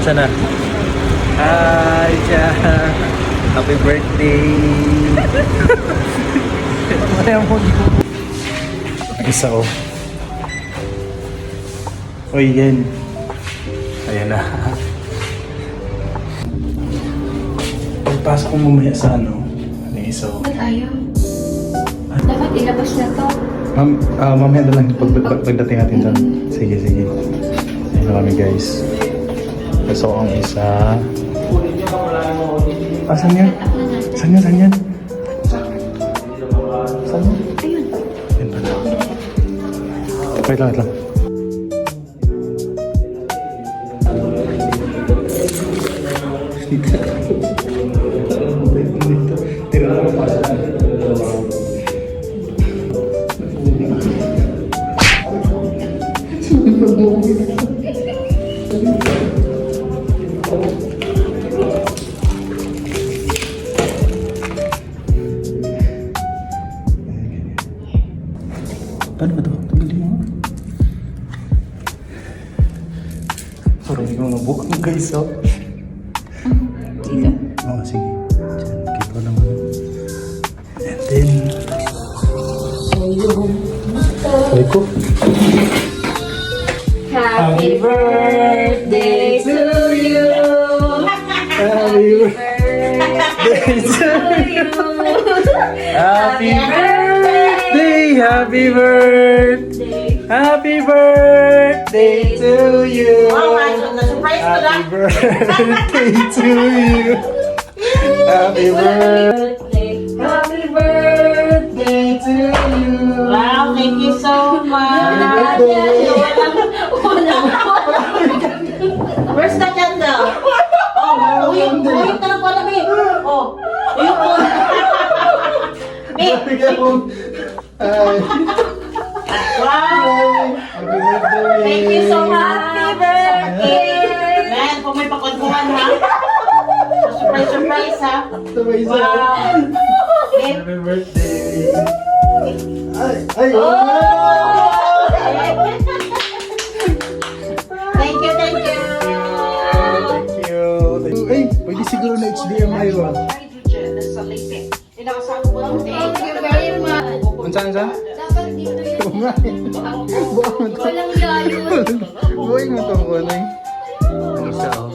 Asa na? Hi, Cha. Happy birthday. Isa oh. Oy, yan. Ayan na. Pagpasok ko mamaya sa ano yung isa oh. Ba't ayaw? Dapat ilabas na to. Mamaya na lang pagdating natin dyan. Sige. Ayun na kami guys. So ang isa. Saan yan? Saan yan? Ayun. Yan pala. Wait lang. Tira lang pa. Paano ba ito? Tanggalin mo. Parang hindi ko nabukang guys oh. Dito? Oo, sige. Diyan, keep on naman. And then... Ay ko. Happy birthday to you! Happy birthday to you! Happy birthday! Happy birthday! Happy birthday to you! Happy birthday to you! Happy birthday! Happy birthday to you! Wow, thank you so much. Where's the candle? Oh, uyok ka lang pala, Mi. Oh, uyok mo. Mi. Ay, Wow. happy birthday! Thank you so much. Happy birthday. Man, kung may pakwentuhan ha. Surprise, ha. Sabay sa Wow. Mi. happy birthday! Ay! Oh. Thank you. Thank you! Ay, pwede siguro na HDMI ba? Thank you very much. Saan? Dapat dito yun. Oo nga eh. Buong mo to. Walang yayo. Buhay mo to, Kunay. Ang isa oh.